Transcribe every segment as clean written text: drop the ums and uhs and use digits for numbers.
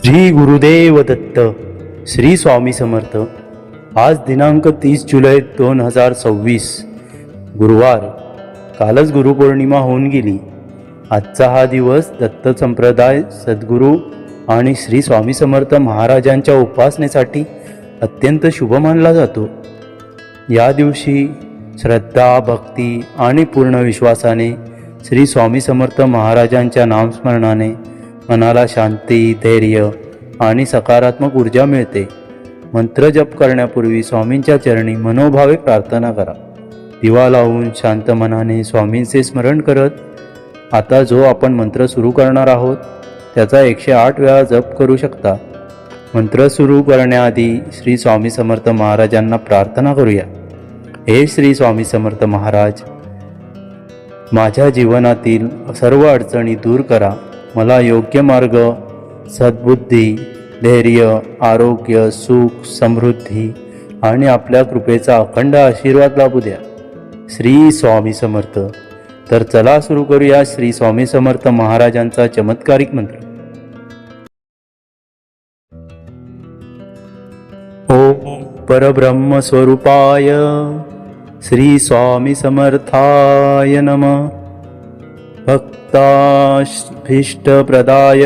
श्री गुरुदेव दत्त. श्री स्वामी समर्थ. आज दिनांक 30 जुलै 2026 गुरुवार. कालच गुरुपौर्णिमा होऊन गेली. आजचा हा दिवस दत्त संप्रदाय, सद्गुरू आणि श्री स्वामी समर्थ महाराजांच्या उपासनेसाठी अत्यंत शुभ मानला जातो. या दिवशी श्रद्धा, भक्ती आणि पूर्ण विश्वासाने श्री स्वामी समर्थ महाराजांच्या नामस्मरणाने मनाला शांती, धैर्य आणि सकारात्मक ऊर्जा मिळते. मंत्र जप करण्यापूर्वी स्वामींच्या चरणी मनोभावे प्रार्थना करा. दिवा लावून शांत मनाने स्वामींचे स्मरण करत आता जो आपण मंत्र सुरू करणार आहोत त्याचा 108 वेळा जप करू शकता. मंत्र सुरू करण्याआधी श्री स्वामी समर्थ महाराजांना प्रार्थना करूया. हे श्री स्वामी समर्थ महाराज, माझ्या जीवनातील सर्व अडचणी दूर करा. मला योग्य मार्ग, सद्बुद्धी, धैर्य, आरोग्य, सुख, समृद्धी आणि आपल्या कृपेचा अखंड आशीर्वाद लाभू द्या. श्री स्वामी समर्थ. तर चला सुरू करूया श्री स्वामी समर्थ महाराजांचा चमत्कारिक मंत्र. ओम परब्रह्म स्वरूपाय श्री स्वामी समर्थाय नमः. भक्ताभीष्टप्रदाय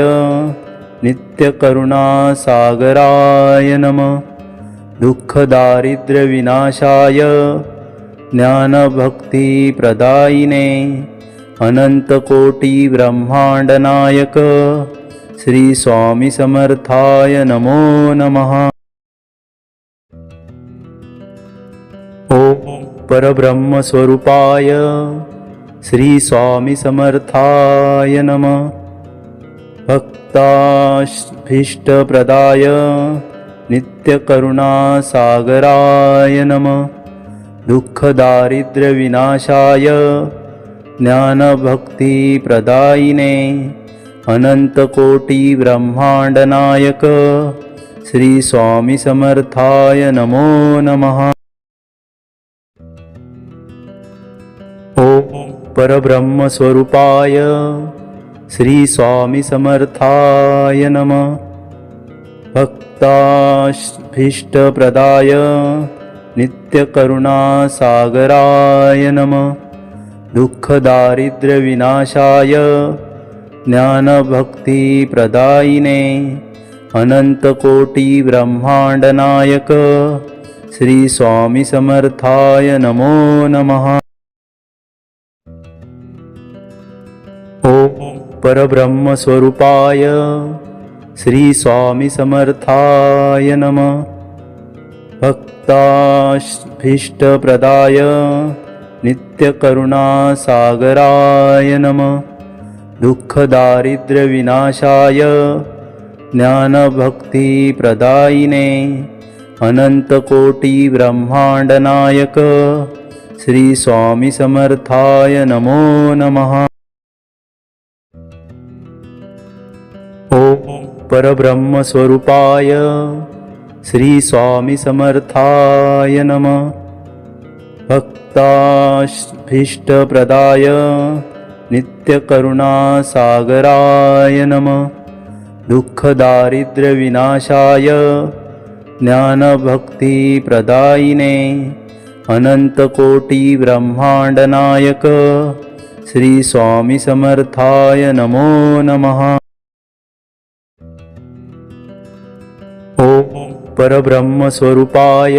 नित्यकरुणा सागराय नमः. दुःखदारिद्र्यविनाशाय ज्ञानभक्तिप्रदायिने अनंतकोटी ब्रह्मांडनायक श्री स्वामी समर्थाय नमो नमः. ओम परब्रह्म स्वरूपाय श्री स्वामी समर्थाय नमः. भक्ताभीष्टप्रदाय नित्यकरुणा सागराय नमः. दुःखदारिद्र्यविनाशाय ज्ञानभक्तिप्रदायिने अनंतकोटी ब्रह्मांडनायक श्री स्वामी समर्थाय नमो नमः. ओम परब्रह्म स्वरूपाय श्री स्वामी समर्थाय नमः. भक्ताभीष्टप्रदाय नित्यकरुणा सागराय नमः. दुःखदारिद्र्यविनाशाय ज्ञानभक्तिप्रदायिने अनंतकोटी ब्रह्मांडनायक श्री स्वामी समर्थाय नमो नमः. ओम परब्रह्म स्वरूपाय श्री स्वामी समर्थाय नमः. भक्ताभीष्टप्रदाय नित्यकरुणा सागराय नमः. दुःखदारिद्र्यविनाशाय ज्ञानभक्तिप्रदायिने अनंतकोटी ब्रह्मांडनायक श्री स्वामी समर्थाय नमो नमः. ओम परब्रह्म स्वरूपाय श्री स्वामी समर्थाय नमः. भक्ताभीष्टप्रदाय नित्यकरुणा सागराय नमः. दुःखदारिद्र्यविनाशाय ज्ञानभक्तिप्रदायिने अनंतकोटी ब्रह्मांडनायक श्री स्वामी समर्थाय नमो नमः. ओम परब्रह्म स्वरूपाय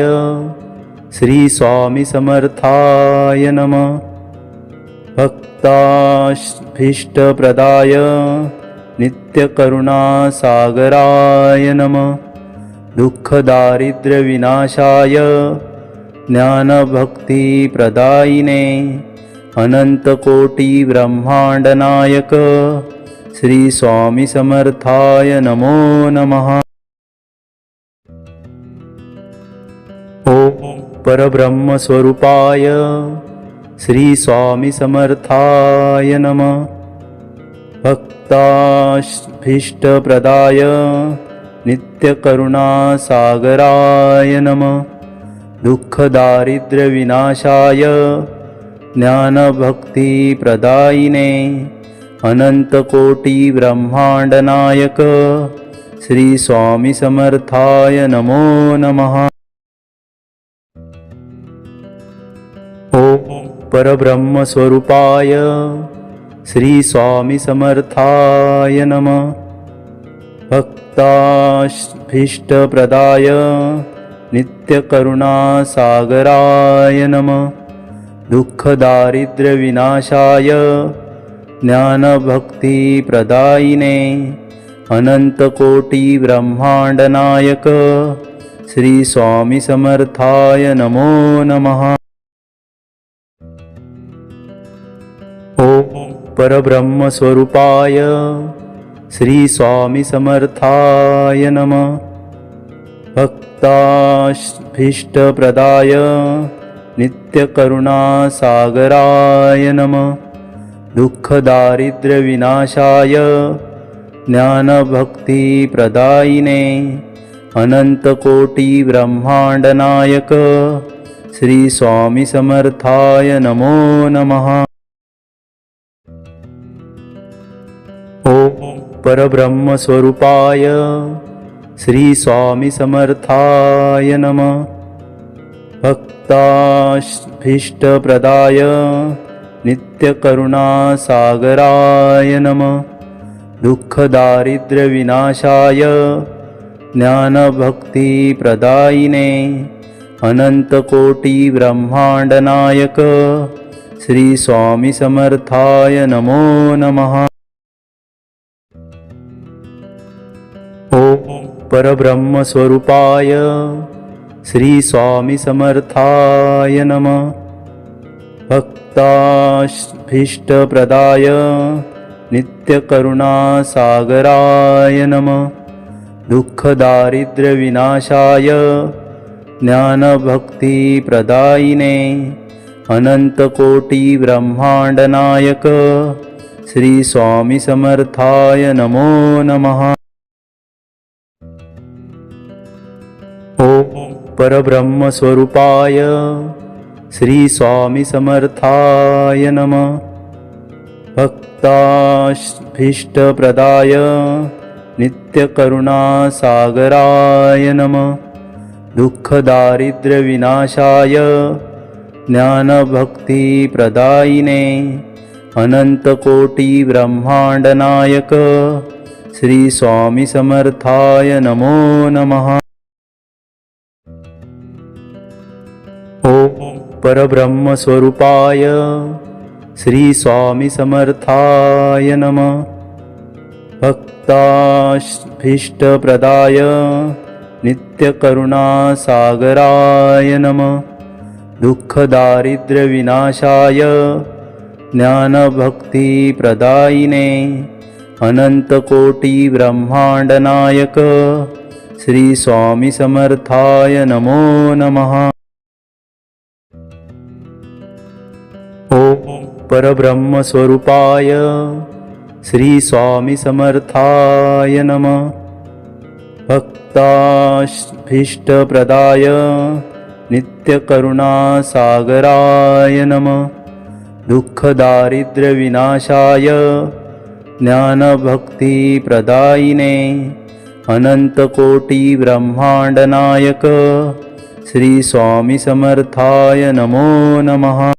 श्री स्वामी समर्थाय नमः. भक्ताभीष्टप्रदाय नित्यकरुणा सागराय नमः. दुःखदारिद्र्यविनाशाय ज्ञानभक्तिप्रदायिने अनंतकोटी ब्रह्मांडनायक श्री स्वामी समर्थाय नमो नमः. ओम परब्रह्म स्वरूपाय श्री स्वामी समर्थाय नमः. भक्ताभीष्टप्रदाय नित्यकरुणा सागराय नमः. दुःखदारिद्र्यविनाशाय ज्ञानभक्तिप्रदायिने अनंतकोटी ब्रह्मांडनायक श्री स्वामी समर्थाय नमो नमः। ओम परब्रह्म स्वरूपाय श्री स्वामी समर्थाय नमः। भक्ताभीष्टप्रदाय नित्यकरुणासागराय नमः। दुःखदारिद्र्यविनाशाय ज्ञानभक्तिप्रदायिने अनन्तकोटिब्रह्माण्डनायक श्री स्वामी समर्थाय नमो नमः। ओम परब्रह्म स्वरूपाय श्री स्वामी समर्थाय नमः। भक्ताभीष्टप्रदाय नित्यकरुणासागराय नमः। दुःखदारिद्र्यविनाशाय ज्ञानभक्तिप्रदायिने अनन्तकोटिब्रह्माण्डनायक श्री स्वामी समर्थाय नमो नमः। ओम परब्रह्म स्वरूपाय श्री स्वामी समर्थाय नमः। भक्ताभीष्टप्रदाय नित्यकरुणासागराय नमः। दुःखदारिद्र्यविनाशाय ज्ञानभक्तिप्रदायिने अनन्तकोटिब्रह्माण्डनायक श्री स्वामी समर्थाय नमो नमः। ओम परब्रह्म स्वरूपाय श्री स्वामी समर्थाय नमः। भक्ताभीष्टप्रदाय नित्यकरुणासागराय नमः। दुःखदारिद्र्यविनाशाय ज्ञानभक्तिप्रदायिने अनन्तकोटिब्रह्माण्डनायक श्री स्वामी समर्थाय नमो नमः। ओम परब्रह्म स्वरूपाय श्री स्वामी समर्थाय नमः। भक्ताभीष्टप्रदाय नित्यकरुणासागराय नमः। दुःखदारिद्र्यविनाशाय ज्ञानभक्तिप्रदायिने अनन्तकोटिब्रह्माण्डनायक श्री स्वामी समर्थाय नमो नमः। ओम परब्रह्म स्वरूपाय श्री स्वामी समर्थाय नमः। भक्ताभीष्टप्रदाय नित्यकरुणासागराय नमः। दुःखदारिद्र्यविनाशाय ज्ञानभक्तिप्रदायिने अनन्तकोटिब्रह्माण्डनायक श्री स्वामी समर्थाय नमो नमः। ओम परब्रह्म स्वरूपाय श्री स्वामी समर्थाय नमः। भक्ताभीष्टप्रदाय नित्यकरुणासागराय नमः। दुःखदारिद्र्यविनाशाय ज्ञानभक्तिप्रदायिने अनन्तकोटिब्रह्माण्डनायक श्री स्वामी समर्थाय नमो नमः।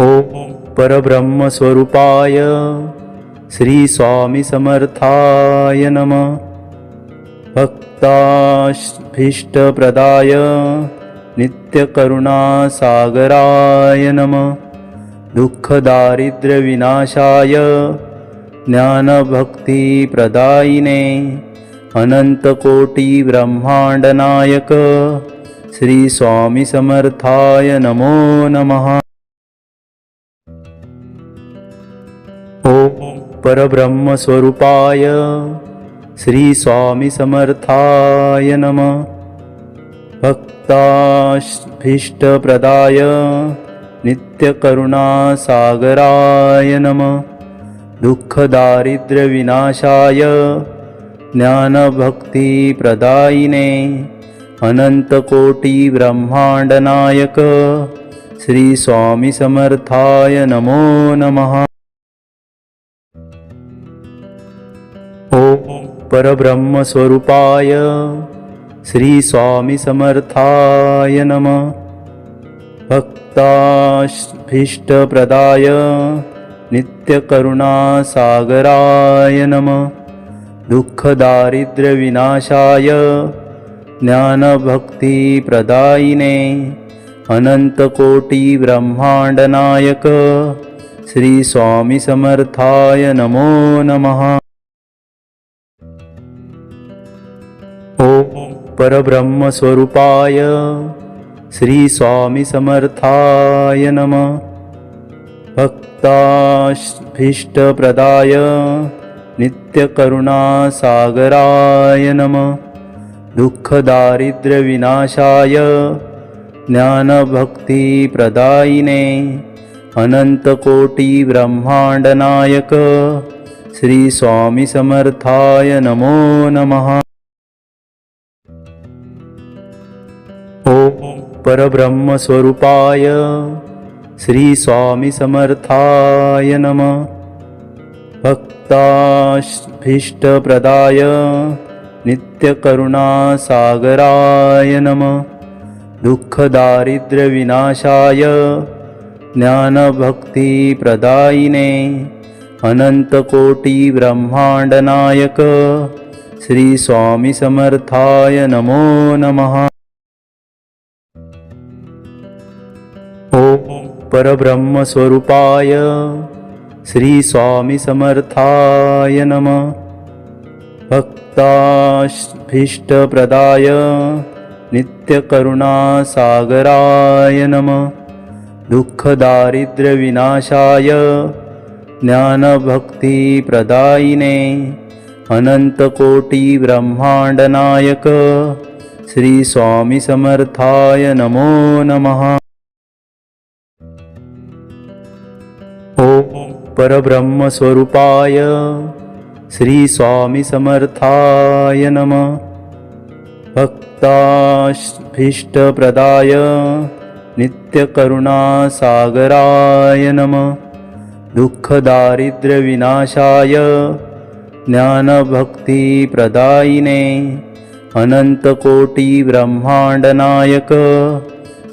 ओम परब्रह्म स्वरूपाय श्री स्वामी समर्थाय नमः। भक्ताभीष्टप्रदाय नित्यकरुणासागराय नमः। दुःखदारिद्र्यविनाशाय ज्ञानभक्तिप्रदायिने अनन्तकोटिब्रह्माण्डनायक श्री स्वामी समर्थाय नमो नमः। ओम परब्रह्म स्वरूपाय श्री स्वामी समर्थाय नमः। भक्ताभीष्टप्रदाय नित्यकरुणासागराय नमः। दुःखदारिद्र्यविनाशाय ज्ञानभक्तिप्रदायिने अनन्तकोटिब्रह्माण्डनायक श्री स्वामी समर्थाय नमो नमः। परब्रह्मस्वरूपाय श्री स्वामी समर्थाय नमः। भक्ताभीष्टप्रदाय नित्यकरुणासागराय नमः। दुःखदारिद्र्यविनाशाय ज्ञानभक्तिप्रदायिने अनन्तकोटिब्रह्माण्डनायक श्री स्वामी समर्थाय नमो नमः। ओम परब्रह्मस्वरूपाय श्री स्वामी समर्थाय नमः। भक्ताभीष्टप्रदाय नित्यकरुणासागराय नमः। दुःखदारिद्र्यविनाशाय ज्ञानभक्तिप्रदायिने अनन्तकोटिब्रह्माण्डनायक श्री स्वामी समर्थाय नमो नमः। ओम परब्रह्मस्वरूपाय श्री स्वामी समर्थाय नमः। भक्ताभीष्टप्रदाय नित्यकरुणासागराय नमः। दुःखदारिद्र्यविनाशाय ज्ञानभक्तिप्रदायिने अनन्तकोटिब्रह्माण्डनायक श्री स्वामी समर्थाय नमो नमः। ओम परब्रह्मस्वरूपाय श्री स्वामी समर्थाय नमः। भक्ताभीष्टप्रदाय नित्यकरुणासागराय नमः। दुःखदारिद्र्यविनाशाय ज्ञानभक्तिप्रदायिने अनन्तकोटिब्रह्माण्डनायक श्री स्वामी समर्थाय नमो नमः। ओम परब्रह्मस्वरूपाय श्री स्वामी समर्थाय नमः। भक्ताभीष्टप्रदाय नित्यकरुणासागराय नमः। दुःखदारिद्र्यविनाशाय ज्ञानभक्तिप्रदायिने अनन्तकोटिब्रह्माण्डनायक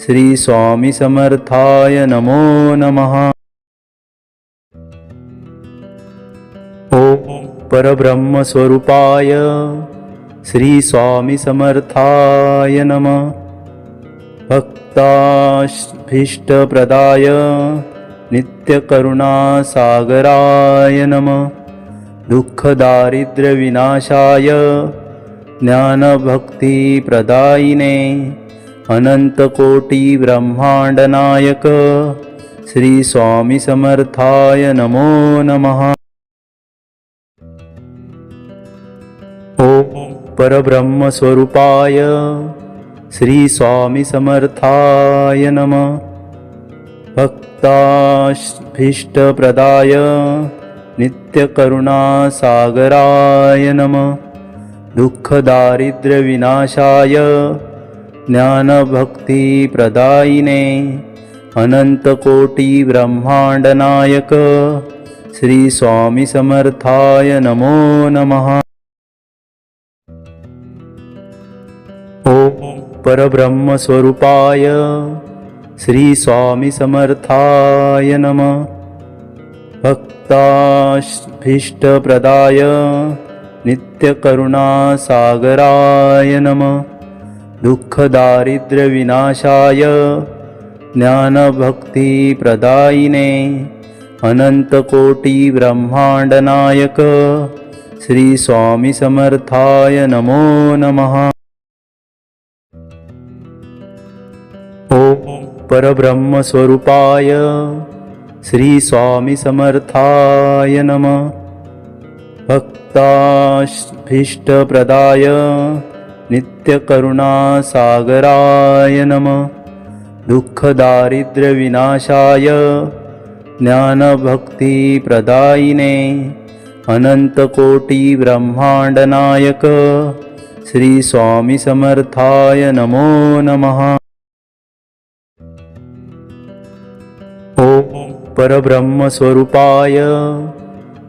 श्री स्वामी समर्थाय नमो नमः। ओम परब्रह्मस्वरूपाय श्री स्वामी समर्थाय नमः। भक्ताभीष्टप्रदाय नित्यकरुणासागराय नमः। दुःखदारिद्र्यविनाशाय ज्ञानभक्तिप्रदायिने अनन्तकोटिब्रह्माण्डनायक श्री स्वामी समर्थाय नमो नमः। ओम परब्रह्मस्वरूपाय श्री स्वामी समर्थाय नमः। भक्ताभीष्टप्रदाय नित्यकरुणासागराय नमः। दुःखदारिद्र्यविनाशाय ज्ञानभक्तिप्रदायिने अनन्तकोटिब्रह्माण्डनायक श्री स्वामी समर्थाय नमो नमः। ओम परब्रह्मस्वरूपाय श्री स्वामी समर्थाय नमः। भक्ताभीष्टप्रदाय नित्यकरुणासागराय नमः। दुःखदारिद्र्यविनाशाय ज्ञानभक्तिप्रदायिने अनन्तकोटिब्रह्माण्डनायक श्री स्वामी समर्थाय नमो नमः। ओम परब्रह्मस्वरूपाय श्री स्वामी समर्थाय नमः। भक्ताभीष्टप्रदाय नित्यकरुणासागराय नमः। दुःखदारिद्र्यविनाशाय ज्ञानभक्तिप्रदायिने अनन्तकोटिब्रह्माण्डनायक श्री स्वामी समर्थाय नमो नमः। ओम परब्रह्मस्वरूपाय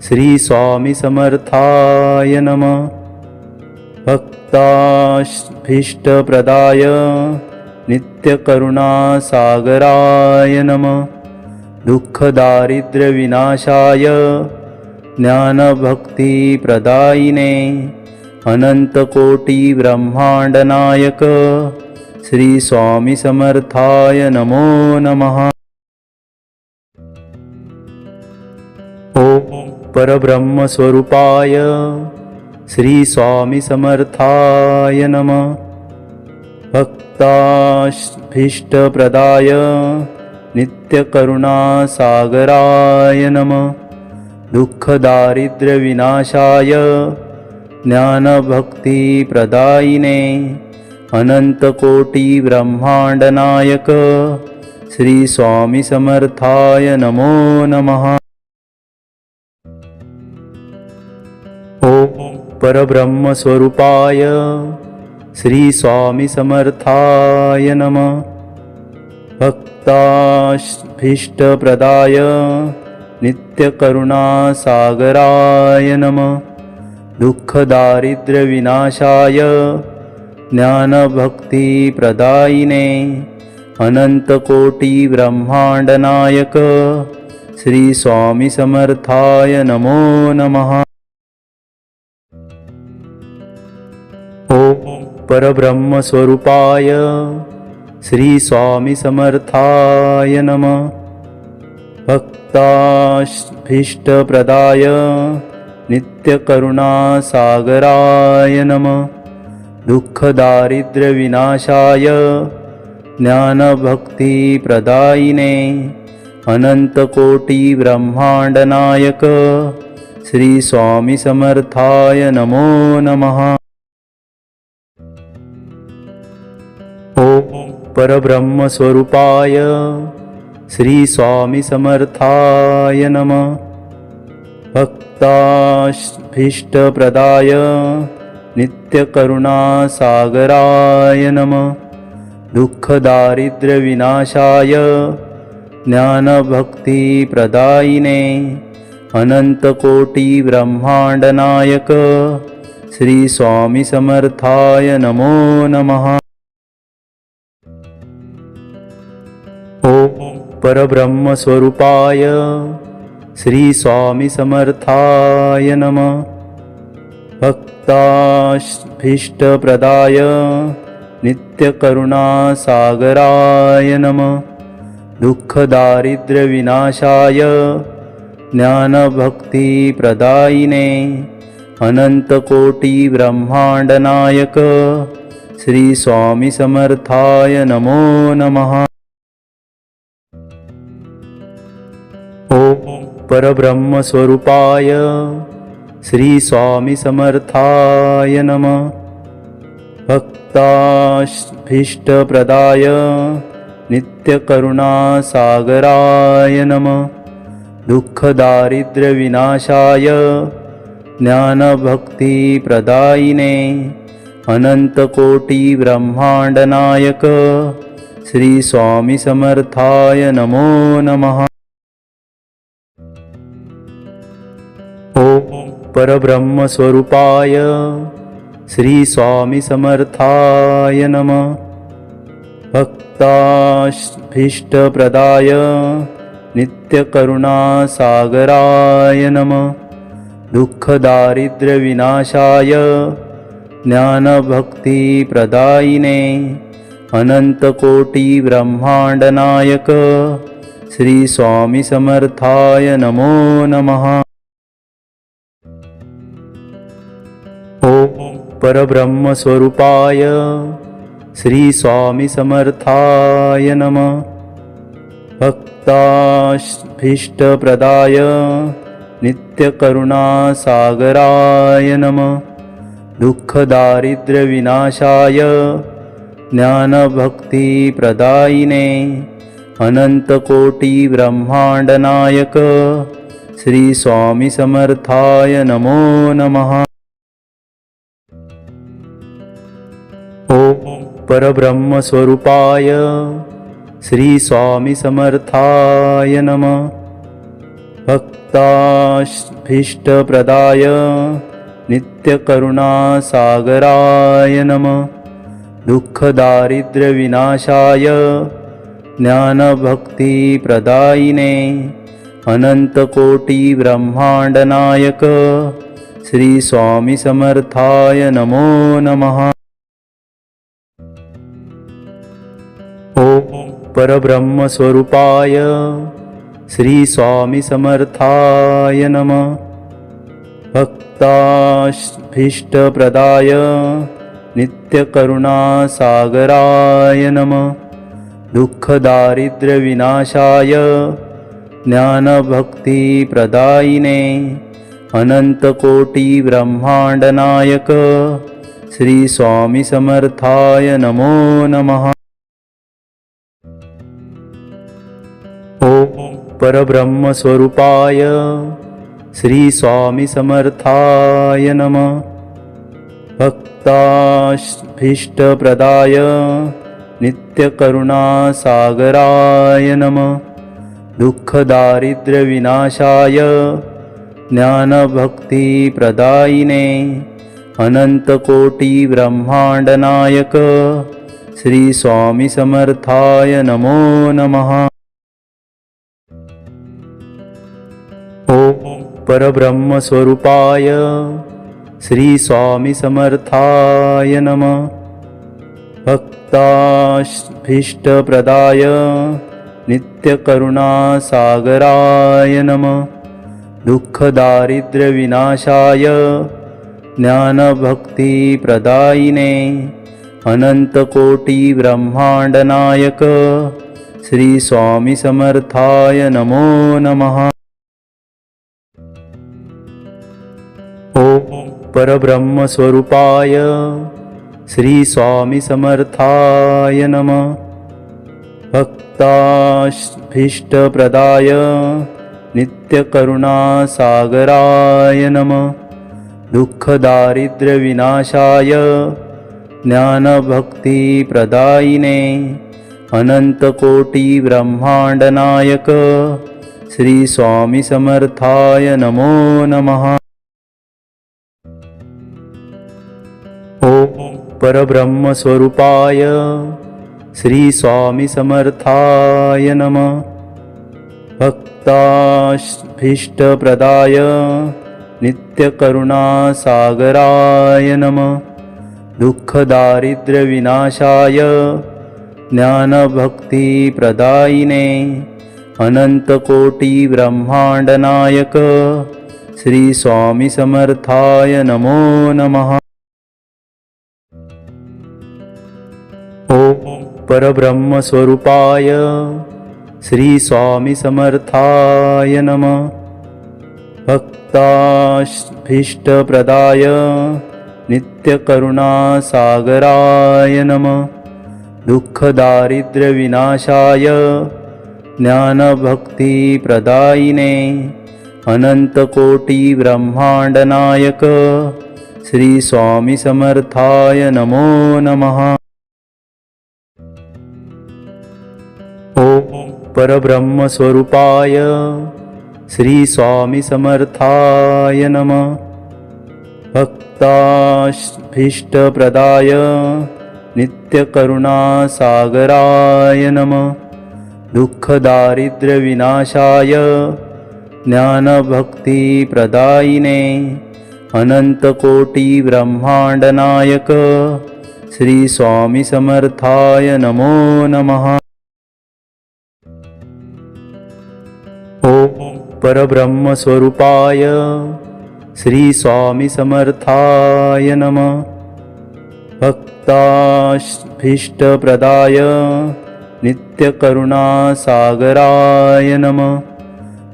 श्री स्वामी समर्थाय नमः। भक्ताभीष्टप्रदाय नित्यकरुणासागराय नमः। दुःखदारिद्र्यविनाशाय ज्ञानभक्तिप्रदायिने अनन्तकोटिब्रह्माण्डनायक श्री स्वामी समर्थाय नमो नमः। ओम परब्रह्मस्वरूपाय श्री स्वामी समर्थाय नमः। भक्ताभीष्टप्रदाय नित्यकरुणासागराय नमः। दुःखदारिद्र्यविनाशाय ज्ञानभक्तिप्रदायिने अनन्तकोटिब्रह्माण्डनायक श्री स्वामी समर्थाय नमो नमः। ओम परब्रह्मस्वरूपाय श्री स्वामी समर्थाय नमः। भक्ताभीष्टप्रदाय नित्यकरुणासागराय नमः। दुःखदारिद्र्यविनाशाय ज्ञानभक्तिप्रदायिने अनन्तकोटिब्रह्माण्डनायक श्री स्वामी समर्थाय नमो नमः। ओम परब्रह्मस्वरूपाय श्री स्वामी समर्थाय नमः। भक्ताभीष्टप्रदाय नित्यकरुणासागराय नमः। दुःखदारिद्र्यविनाशाय ज्ञानभक्तिप्रदायिने अनन्तकोटिब्रह्माण्डनायक श्री स्वामी समर्थाय नमो नमः। ओम परब्रह्मस्वरूपाय श्री स्वामी समर्थाय नमः। भक्ताभीष्टप्रदाय नित्यकरुणासागराय नमः। दुःखदारिद्र्यविनाशाय ज्ञानभक्तिप्रदायिने अनन्तकोटिब्रह्माण्डनायक श्री स्वामी समर्थाय नमो नमः। ओम परब्रह्मस्वरूपाय श्री स्वामी समर्थाय नमः। भक्ताभीष्टप्रदाय नित्यकरुणासागराय नमः। दुःखदारिद्र्यविनाशाय ज्ञानभक्तिप्रदायिने अनन्तकोटिब्रह्माण्डनायक श्री स्वामी समर्थाय नमो नमः। ओम परब्रह्मस्वरूपाय श्री स्वामी समर्थाय नमः। भक्ताभीष्टप्रदाय नित्यकरुणासागराय नमः। दुःखदारिद्र्यविनाशाय ज्ञानभक्तिप्रदायिने अनन्तकोटिब्रह्माण्डनायक श्री स्वामी समर्थाय नमो नमः। ओम परब्रह्मस्वरूपाय श्री स्वामी समर्थाय नमः। भक्ताभीष्टप्रदाय नित्यकरुणासागराय नमः। दुःखदारिद्र्यविनाशाय ज्ञानभक्तिप्रदायिने अनन्तकोटिब्रह्माण्डनायक श्री स्वामी समर्थाय नमो नमः। ओम परब्रह्मस्वरूपाय श्री स्वामी समर्थाय नमः। भक्ताभीष्टप्रदाय नित्यकरुणासागराय नमः। दुःखदारिद्र्यविनाशाय ज्ञानभक्तिप्रदायिने अनन्तकोटिब्रह्माण्डनायक श्री स्वामी समर्थाय नमो नमः। ओम परब्रह्मस्वरूपाय श्री स्वामी समर्थाय नमः। भक्ताभीष्टप्रदाय नित्यकरुणासागराय नमः। दुःखदारिद्र्यविनाशाय ज्ञानभक्तिप्रदायिने अनन्तकोटिब्रह्माण्डनायक श्री स्वामी समर्थाय नमो नमः। ओम परब्रह्मस्वरूपाय श्री स्वामी समर्थाय नमः। भक्ताभीष्टप्रदाय नित्यकरुणासागराय नमः। दुःखदारिद्र्यविनाशाय ज्ञानभक्तिप्रदायिने अनन्तकोटिब्रह्माण्डनायक श्री स्वामी समर्थाय नमो नमः। ओम परब्रह्मस्वरूपाय श्री स्वामी समर्थाय नमः। भक्ताभीष्टप्रदाय नित्यकरुणासागराय नमः। दुःखदारिद्र्यविनाशाय ज्ञानभक्तिप्रदायिने अनन्तकोटिब्रह्माण्डनायक श्री स्वामी समर्थाय नमो नमः। ओम परब्रह्मस्वरूपाय श्री स्वामी समर्थाय नमः। भक्ताभीष्टप्रदाय नित्यकरुणासागराय नमः। दुःखदारिद्र्यविनाशाय ज्ञानभक्तिप्रदायिने अनन्तकोटिब्रह्माण्डनायक श्री स्वामी समर्थाय नमो नमः। ओम परब्रह्मस्वरूपाय श्री स्वामी समर्थाय नमः। भक्ताभीष्टप्रदाय नित्यकरुणासागराय नमः। दुःखदारिद्र्यविनाशाय ज्ञानभक्तिप्रदायिने अनन्तकोटिब्रह्माण्डनायक श्री स्वामी समर्थाय नमो नमः। ओम परब्रह्मस्वरूपाय श्री स्वामी समर्थाय नमः। भक्ताभीष्टप्रदाय नित्यकरुणासागराय नमः। दुःखदारिद्र्यविनाशाय ज्ञानभक्तिप्रदायिने अनन्तकोटिब्रह्माण्डनायक श्री स्वामी समर्थाय नमो नमः। ओम परब्रह्मस्वरूपाय श्री स्वामी समर्थाय नमः। भक्ताभीष्टप्रदाय नित्यकरुणासागराय नमः। दुःखदारिद्र्यविनाशाय ज्ञानभक्तिप्रदायिने अनन्तकोटिब्रह्माण्डनायक श्री स्वामी समर्थाय नमो नमः। ओम परब्रह्मस्वरूपाय श्री स्वामी समर्थाय नमः। भक्ताभीष्टप्रदाय नित्यकरुणासागराय नमः। दुःखदारिद्र्यविनाशाय ज्ञानभक्तिप्रदायिने अनन्तकोटिब्रह्माण्डनायक श्री स्वामी समर्थाय नमो नमः। ओम परब्रह्मस्वरूपाय श्री स्वामी समर्थाय नमः। भक्ताभीष्टप्रदाय नित्यकरुणासागराय नमः।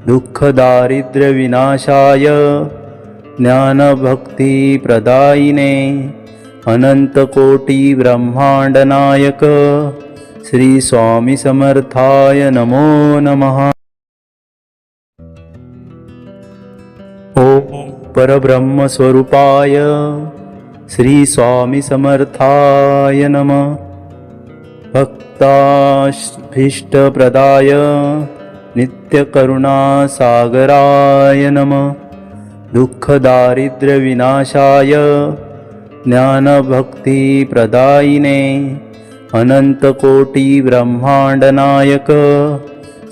दुःखदारिद्र्यविनाशाय ज्ञानभक्तिप्रदायिने अनन्तकोटिब्रह्माण्डनायक श्री स्वामी समर्थाय नमो नमः। ओम परब्रह्मस्वरूपाय श्री स्वामी समर्थाय नमः। भक्ताभीष्टप्रदाय नित्यकरुणासागराय नमः। दुःखदारिद्र्यविनाशाय ज्ञानभक्तिप्रदायिने अनन्तकोटिब्रह्माण्डनायक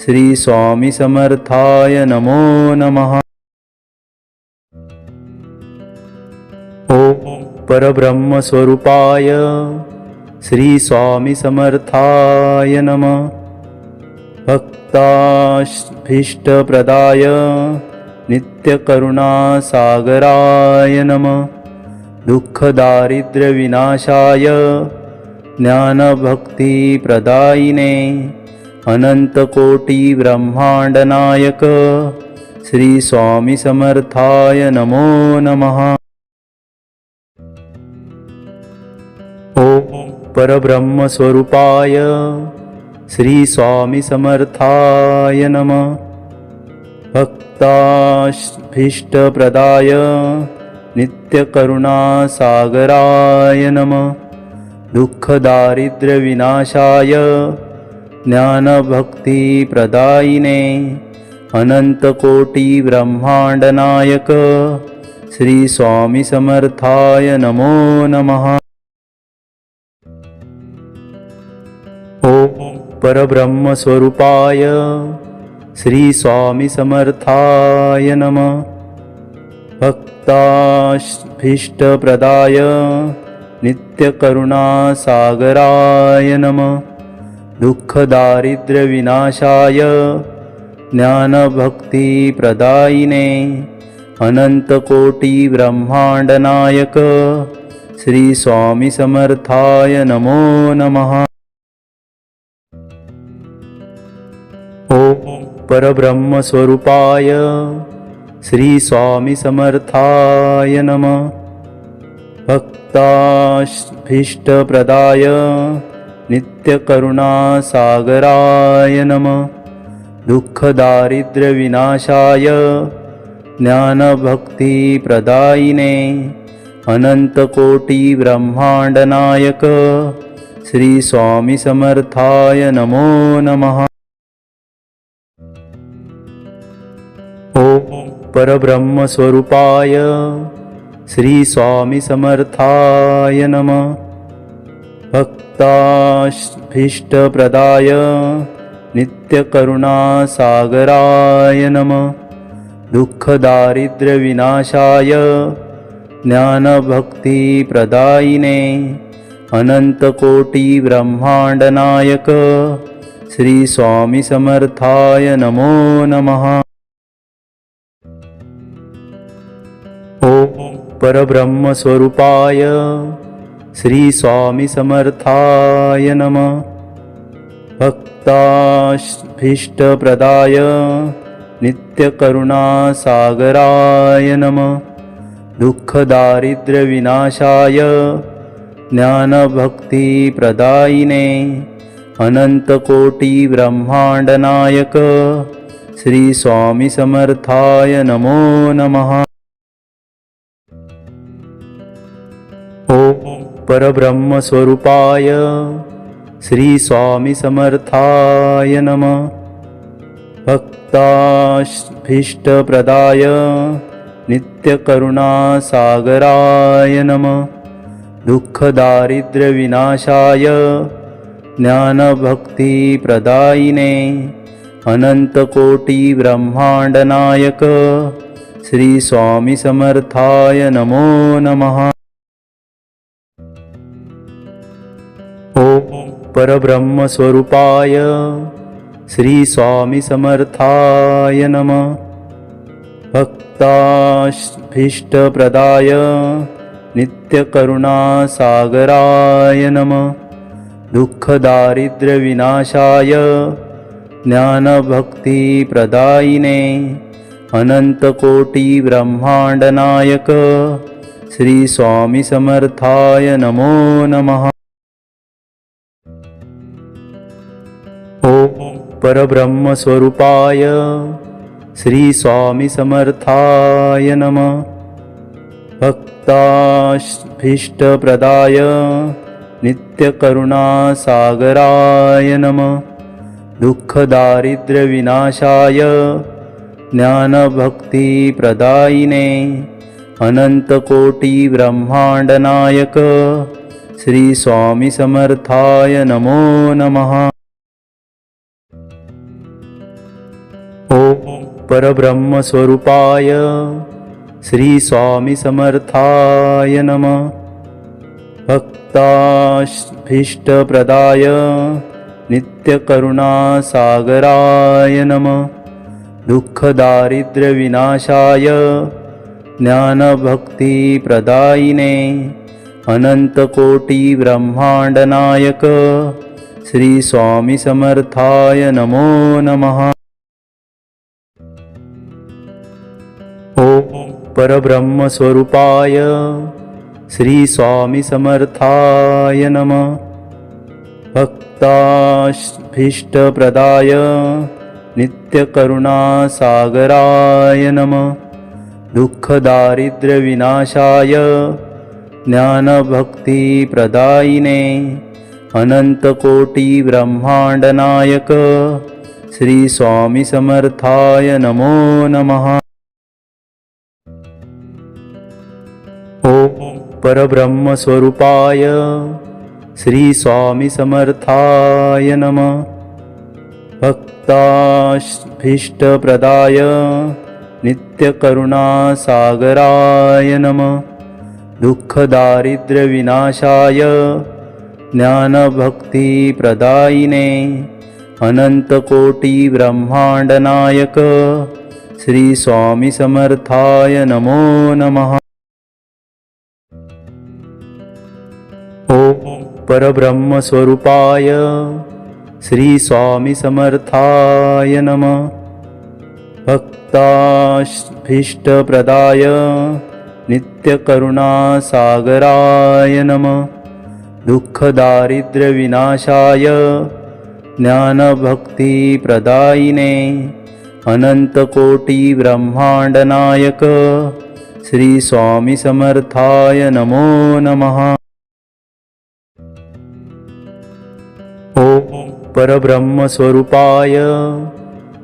श्री स्वामी समर्थाय नमो नमः। ओम परब्रह्मस्वरूपाय श्री स्वामी समर्थाय नमः। भक्ताभीष्टप्रदाय नित्यकरुणासागराय नमः। दुःखदारिद्र्यविनाशाय ज्ञानभक्तिप्रदायिने अनन्तकोटिब्रह्माण्डनायक श्री स्वामी समर्थाय नमो नमः। ओम परब्रह्मस्वरूपाय श्री स्वामी समर्थाय नमः। भक्ताभीष्टप्रदाय नित्यकरुणासागराय नमः। दुःखदारिद्र्यविनाशाय ज्ञानभक्तिप्रदायिने अनन्तकोटिब्रह्माण्डनायक श्री स्वामी समर्थाय नमो नमः। ओम परब्रह्मस्वरूपाय श्री स्वामी समर्थाय नमः। भक्ताभीष्टप्रदाय नित्यकरुणासागराय नमः। दुःखदारिद्र्यविनाशाय ज्ञानभक्तिप्रदायिने अनन्तकोटिब्रह्माण्डनायक श्री स्वामी समर्थाय नमो नमः। ओम परब्रह्मस्वरूपाय श्री स्वामी समर्थाय नमः। भक्ताभीष्टप्रदाय नित्यकरुणासागराय नमः। दुःखदारिद्र्यविनाशाय ज्ञानभक्तिप्रदायिने अनन्तकोटिब्रह्माण्डनायक श्री स्वामी समर्थाय नमो नमः। ओम परब्रह्मस्वरूपाय श्री स्वामी समर्थाय नमः। भक्ताभीष्टप्रदाय नित्यकरुणासागराय नमः। दुःखदारिद्र्यविनाशाय ज्ञानभक्तिप्रदायिने अनन्तकोटिब्रह्माण्डनायक श्री स्वामी समर्थाय नमो नमः। ओम परब्रह्मस्वरूपाय श्री स्वामी समर्थाय नमः। भक्ताभीष्टप्रदाय नित्यकरुणासागराय नमः। दुःखदारिद्र्यविनाशाय ज्ञानभक्तिप्रदायिने अनन्तकोटिब्रह्माण्डनायक श्री स्वामी समर्थाय नमो नमः। ओम परब्रह्मस्वरूपाय श्री स्वामी समर्थाय नमः। भक्ताभीष्टप्रदाय नित्यकरुणासागराय नमः। दुःखदारिद्र्यविनाशाय ज्ञानभक्तिप्रदायिने अनन्तकोटिब्रह्माण्डनायक श्री स्वामी समर्थाय नमो नमः। ओम परब्रह्मस्वरूपाय श्री स्वामी समर्थाय नमः। भक्ताभीष्टप्रदाय नित्यकरुणासागराय नमः। दुःखदारिद्र्यविनाशाय ज्ञानभक्तिप्रदायिने अनन्तकोटिब्रह्माण्डनायक श्री स्वामी समर्थाय नमो नमः। ओम परब्रह्मस्वरूपाय श्री स्वामी समर्थाय नमः। भक्ताभीष्टप्रदाय नित्यकरुणासागराय नमः। दुःखदारिद्र्यविनाशाय ज्ञानभक्तिप्रदायिने अनंतकोटी ब्रह्मांडनायक श्री स्वामी समर्थाय नमो नमः। ओम परब्रह्म स्वरूपाय श्री स्वामी समर्थाय नमः। भक्ताभीष्टप्रदाय नित्यकरुणासागराय नमः। दुःखदारिद्र्यविनाशाय ज्ञानभक्तिप्रदायिने अनंतकोटी ब्रह्मांडनायक श्री स्वामी समर्थाय नमो नमः। ओम परब्रह्म स्वरूपाय श्री स्वामी समर्थाय नमः। भक्ताभीष्टप्रदाय नित्यकरुणासागराय नमः। दुःखदारिद्र्यविनाशाय ज्ञानभक्तिप्रदायिने अनंतकोटी ब्रह्मांडनायक श्री स्वामी समर्थाय नमो नमः। ओम परब्रह्म स्वरूपाय श्री स्वामी समर्थाय नमः। भक्ताभीष्टप्रदाय नित्यकरुणासागराय नमः। दुःखदारिद्र्यविनाशाय ज्ञानभक्तिप्रदायिने अनंतकोटी ब्रह्मांडनायक श्री स्वामी समर्थाय नमो नमः। ओम परब्रह्म स्वरूपाय श्री स्वामी समर्थाय नमः। भक्ताभीष्टप्रदाय नित्यकरुणासागराय नमः। दुःखदारिद्र्यविनाशाय ज्ञानभक्तिप्रदायिने अनंतकोटी ब्रह्मांडनायक श्री स्वामी समर्थाय नमो नमः। ओम परब्रह्म स्वरूपाय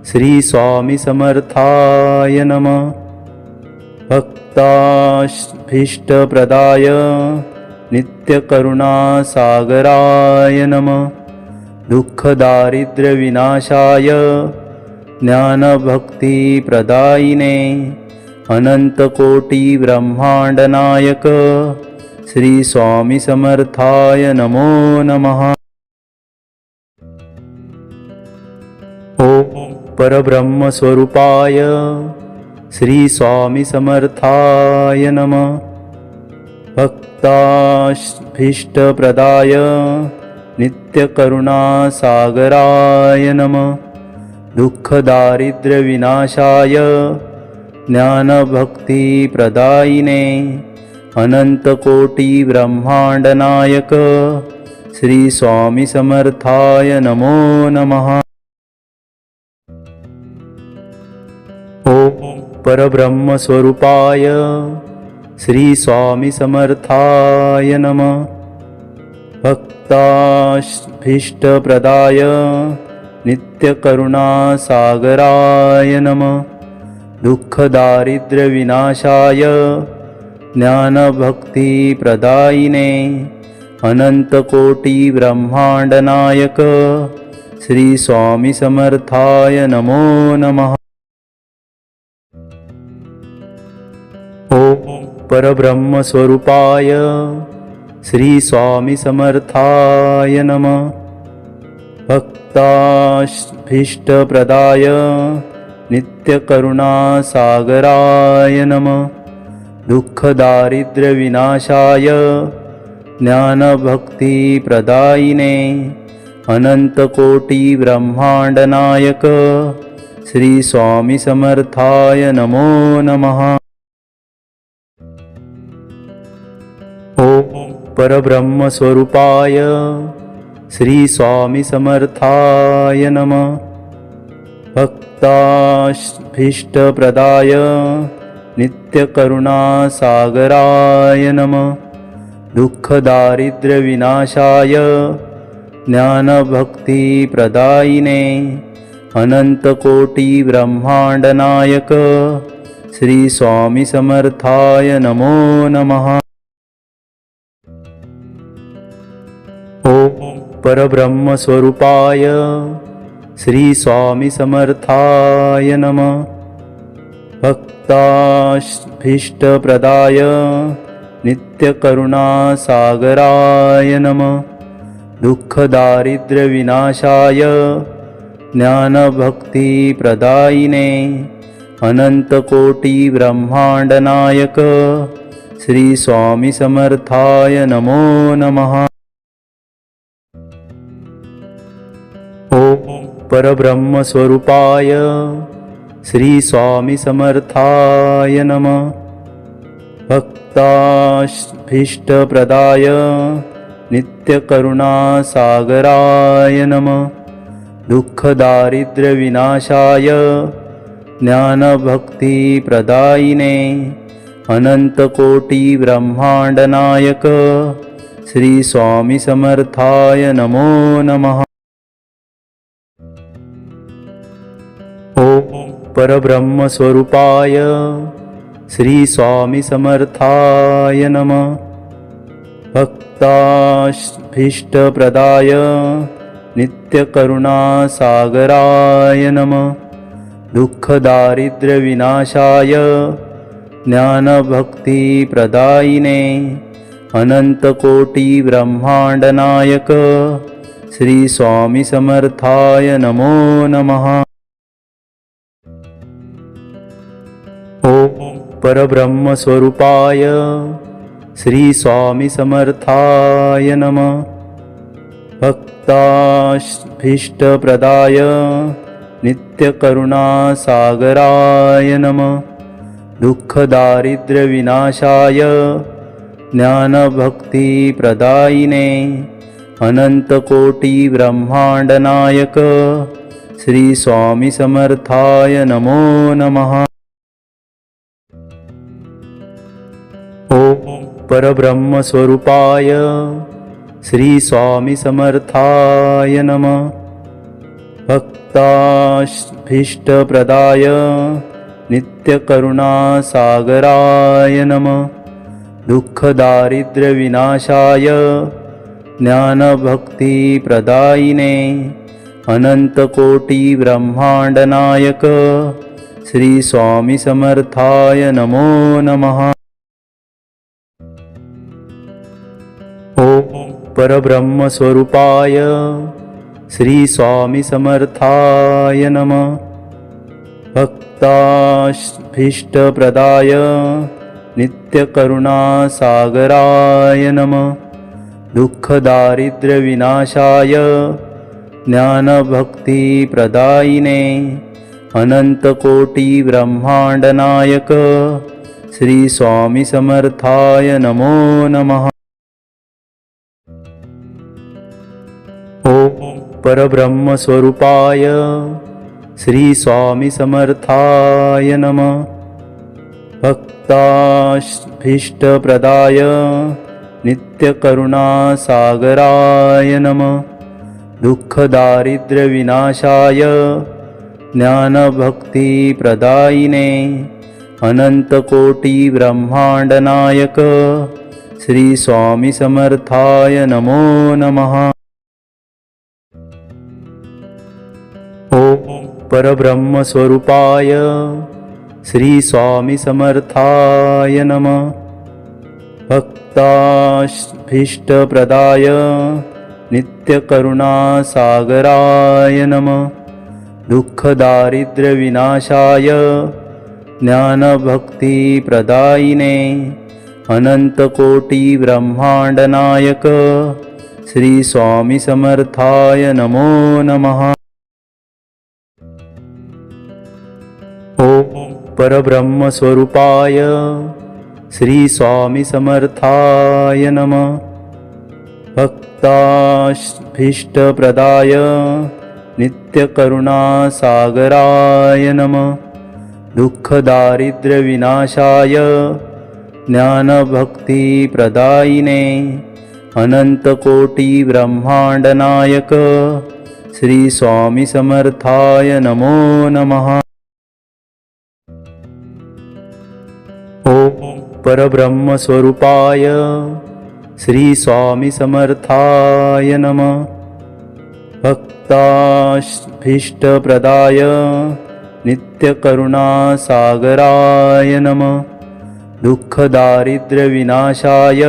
श्री स्वामी समर्थाय नमः। भक्ताभीष्टप्रदाय नित्यकरुणासागराय नमः। दुःखदारिद्र्यविनाशाय ज्ञानभक्तिप्रदायिने अनंतकोटी ब्रह्मांडनायक श्री स्वामी समर्थाय नमो नमः। ओम परब्रह्म स्वरूपाय श्री स्वामी समर्थाय नमः। भक्ताभीष्टप्रदाय नित्यकरुणासागराय नमः। दुःखदारिद्र्यविनाशाय ज्ञानभक्तिप्रदायिने अनंतकोटी ब्रह्मांडनायक श्री स्वामी समर्थाय नमो नमः। ओम परब्रह्म स्वरूपाय श्री स्वामी समर्थाय नमः। भक्ताभीष्टप्रदाय नित्यकरुणासागराय नमः। दुःखदारिद्र्यविनाशाय ज्ञानभक्तिप्रदायिने अनंतकोटी ब्रह्मांडनायक श्री स्वामी समर्थाय नमो नमः। ओम परब्रह्म स्वरूपाय श्री स्वामी समर्थाय नमः। भक्ताभीष्टप्रदाय नित्यकरुणासागराय नमः। दुःखदारिद्र्यविनाशाय ज्ञानभक्तिप्रदायिने अनंतकोटी ब्रह्मांडनायक श्री स्वामी समर्थाय नमो नमः। ओम परब्रह्म स्वरूपाय श्री स्वामी समर्थाय नमः। भक्ताभीष्टप्रदाय नित्यकरुणासागराय नमः। दुःखदारिद्र्यविनाशाय ज्ञानभक्तिप्रदायिने अनंतकोटी ब्रह्मांडनायक श्री स्वामी समर्थाय नमो नमः। ओम परब्रह्म स्वरूपाय श्री स्वामी समर्थाय नमः। भक्ताभीष्टप्रदाय नित्यकरुणासागराय नमः। दुःखदारिद्र्यविनाशाय ज्ञानभक्तिप्रदायिने अनंतकोटी ब्रह्मांडनायक श्री स्वामी समर्थाय नमो नमः। ओम परब्रह्म स्वरूपाय श्री स्वामी समर्थाय नमः। भक्ताभीष्टप्रदाय नित्यकरुणासागराय नमः। दुःखदारिद्र्यविनाशाय ज्ञानभक्तिप्रदायिने अनंतकोटी ब्रह्मांडनायक श्री स्वामी समर्थाय नमो नमः। ओम परब्रह्म स्वरूपाय श्री स्वामी समर्थाय नमः। भक्ताभीष्टप्रदाय नित्यकरुणासागराय नमः। दुःखदारिद्र्यविनाशाय ज्ञानभक्तिप्रदायिने अनंतकोटी ब्रह्मांडनायक श्री स्वामी समर्थाय नमो नमः। ओम परब्रह्म स्वरूपाय श्री स्वामी समर्थाय नमः। भक्ताभीष्टप्रदाय नित्यकरुणासागराय नमः। दुःखदारिद्र्यविनाशाय ज्ञानभक्तिप्रदायिने अनंतकोटी ब्रह्मांडनायक श्री स्वामी समर्थाय नमो नमः। ओम परब्रह्म स्वरूपाय श्री स्वामी समर्थाय नमः। भक्ताभीष्टप्रदाय नित्यकरुणासागराय नमः। दुःखदारिद्र्यविनाशाय ज्ञानभक्तिप्रदायिने अनंतकोटी ब्रह्मांडनायक श्री स्वामी समर्थाय नमो नमः। ओम परब्रह्म स्वरूपाय श्री स्वामी समर्थाय नमः। भक्ताभीष्टप्रदाय नित्यकरुणासागराय नमः। दुःखदारिद्र्यविनाशाय ज्ञानभक्तिप्रदायिने अनंतकोटी ब्रह्मांडनायक श्री स्वामी समर्थाय नमो नमः। ओम परब्रह्म स्वरूपाय श्री स्वामी समर्थाय नमः। भक्ताभीष्टप्रदाय नित्यकरुणासागराय नमः। दुःखदारिद्र्यविनाशाय ज्ञानभक्तिप्रदायिने अनंतकोटी ब्रह्मांडनायक श्री स्वामी समर्थाय नमो नमः। ओम परब्रह्म स्वरूपाय श्री स्वामी समर्थाय नमः। भक्ताभीष्टप्रदाय नित्यकरुणासागराय नमः। दुःखदारिद्र्यविनाशाय ज्ञानभक्तिप्रदायिने अनंतकोटी ब्रह्मांडनायक श्री स्वामी समर्थाय नमो नमः। ओम परब्रह्म स्वरूपाय श्री स्वामी समर्थाय नमः। भक्ताभीष्टप्रदाय नित्यकरुणासागराय नमः। दुःखदारिद्र्यविनाशाय ज्ञानभक्तिप्रदायिने अनंतकोटी ब्रह्मांडनायक श्री स्वामी समर्थाय नमो नमः। ओम परब्रह्म स्वरूपाय श्री स्वामी समर्थाय नमः। भक्ताभीष्टप्रदाय नित्यकरुणासागराय नमः। दुःखदारिद्र्यविनाशाय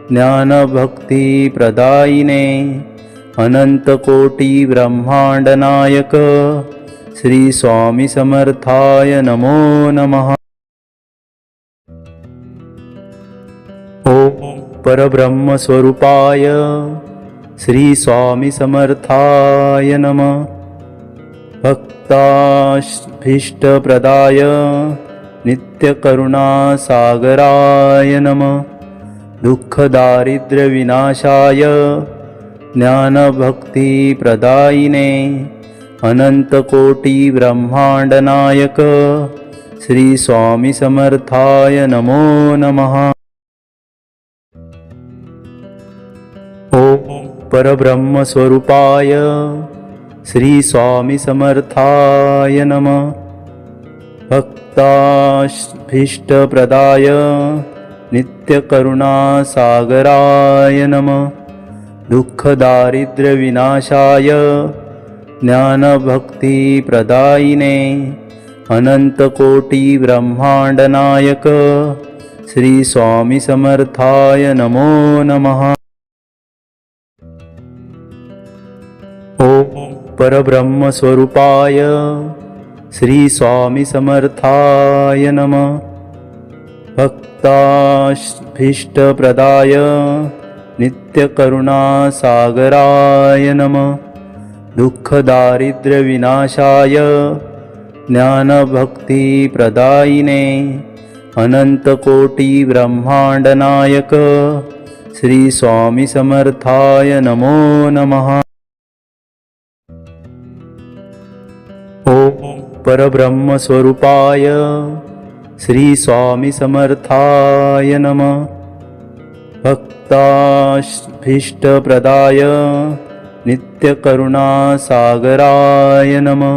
ज्ञानभक्तिप्रदायिने अनन्तकोटिब्रह्माण्डनायक श्री स्वामी समर्थाय नमो नमः। ओम परब्रह्म स्वरूपाय श्री स्वामी समर्थाय नमः। भक्ताभीष्टप्रदाय नित्यकरुणासागराय नमः। दुःखदारिद्र्यविनाशाय ज्ञानभक्तिप्रदायिने अनन्तकोटिब्रह्माण्डनायक श्री स्वामी समर्थाय नमो नमः। ओम परब्रह्म स्वरूपाय श्री स्वामी समर्थाय नमः। भक्ताभीष्टप्रदाय नित्यकरुणासागराय नमः। दुःखदारिद्र्यविनाशाय ज्ञानभक्तिप्रदायिने अनन्तकोटिब्रह्माण्डनायक श्री स्वामी समर्थाय नमो नमः। ओम परब्रह्म स्वरूपाय श्री स्वामी समर्थाय नमः। भक्ताभीष्टप्रदाय नित्यकरुणासागराय नमः। दुःखदारिद्र्यविनाशाय ज्ञानभक्तिप्रदायिने अनन्तकोटिब्रह्माण्डनायक श्री स्वामी समर्थाय नमो नमः। ओम परब्रह्म स्वरूपाय श्री स्वामी समर्थाय नमः। भक्ताभीष्टप्रदाय नित्यकरुणासागराय नमः।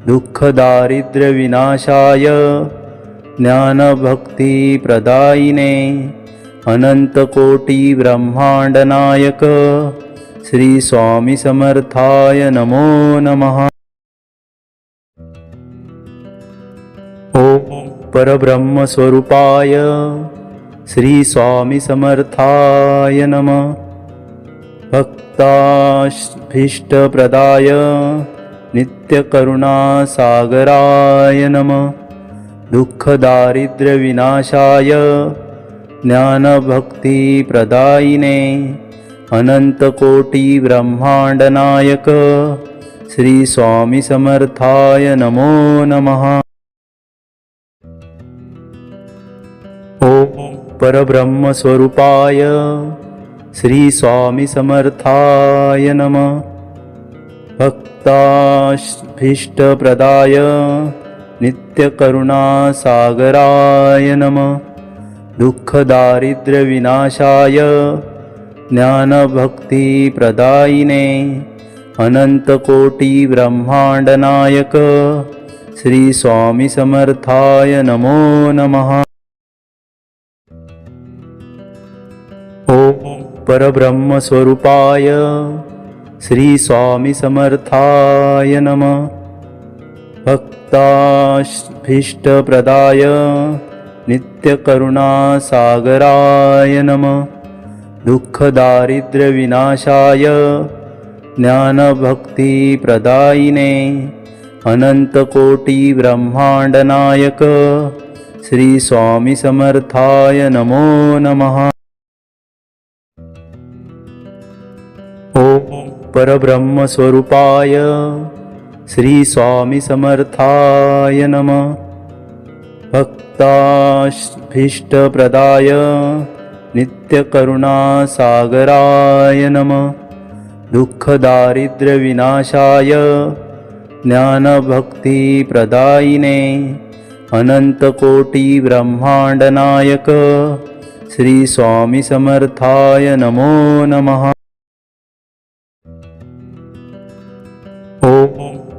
दुःखदारिद्र्यविनाशाय ज्ञानभक्तिप्रदायिने अनन्तकोटिब्रह्माण्डनायक श्री स्वामी समर्थाय नमो नमः। ओम परब्रह्म स्वरूपाय श्री स्वामी समर्थाय नमः। भक्ताभीष्टप्रदाय नित्यकरुणासागराय नमः। दुःखदारिद्र्यविनाशाय ज्ञानभक्तिप्रदायिने अनन्तकोटिब्रह्माण्डनायक श्री स्वामी समर्थाय नमो नमः। ओम परब्रह्म स्वरूपाय श्री स्वामी समर्थाय नमः। भक्ताभीष्टप्रदाय नित्यकरुणासागराय नमः। दुःखदारिद्र्यविनाशाय ज्ञानभक्तिप्रदायिने अनन्तकोटिब्रह्माण्डनायक श्री स्वामी समर्थाय नमो नमः। ओम परब्रह्म स्वरूपाय श्री स्वामी समर्थाय नमः। भक्ताभीष्टप्रदाय नित्यकरुणासागराय नमः। दुःखदारिद्र्यविनाशाय ज्ञानभक्तिप्रदायिने अनन्तकोटिब्रह्माण्डनायक श्री स्वामी समर्थाय नमो नमः। ओम परब्रह्म स्वरूपाय श्री स्वामी समर्थाय नमः। भक्ताभीष्टप्रदाय नित्यकरुणासागराय नमः। दुःखदारिद्र्यविनाशाय ज्ञानभक्तिप्रदायिने अनन्तकोटिब्रह्माण्डनायक श्री स्वामी समर्थाय नमो नमः।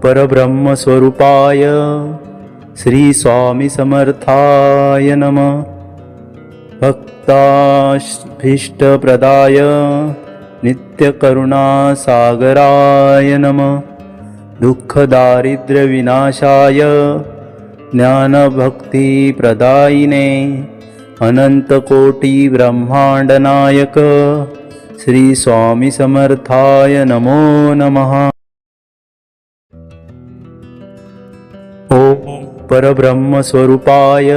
परब्रह्मस्वरूपाय श्री स्वामी समर्थाय नमः। भक्ताभीष्टप्रदाय नित्यकरुणासागराय नमः। दुःखदारिद्र्यविनाशाय ज्ञानभक्तिप्रदायिने अनन्तकोटिब्रह्माण्डनायक श्री स्वामी समर्थाय नमो नमः। ओम परब्रह्मस्वरूपाय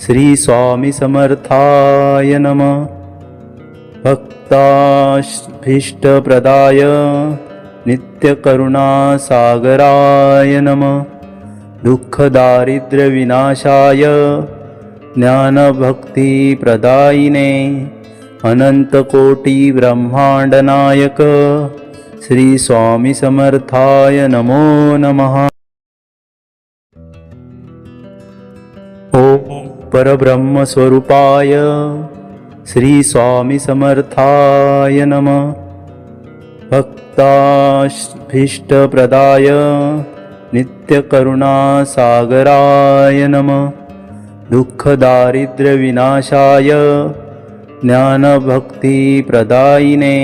श्री स्वामी समर्थाय नमः। भक्ताभीष्टप्रदाय नित्यकरुणासागराय नमः। दुःखदारिद्र्यविनाशाय ज्ञानभक्तिप्रदायिने अनन्तकोटिब्रह्माण्डनायक श्री स्वामी समर्थाय नमो नमः। ओम परब्रह्मस्वरूपाय श्री स्वामी समर्थाय नमः। भक्ताभीष्टप्रदाय नित्यकरुणासागराय नमः। दुःखदारिद्र्यविनाशाय ज्ञानभक्तिप्रदायिने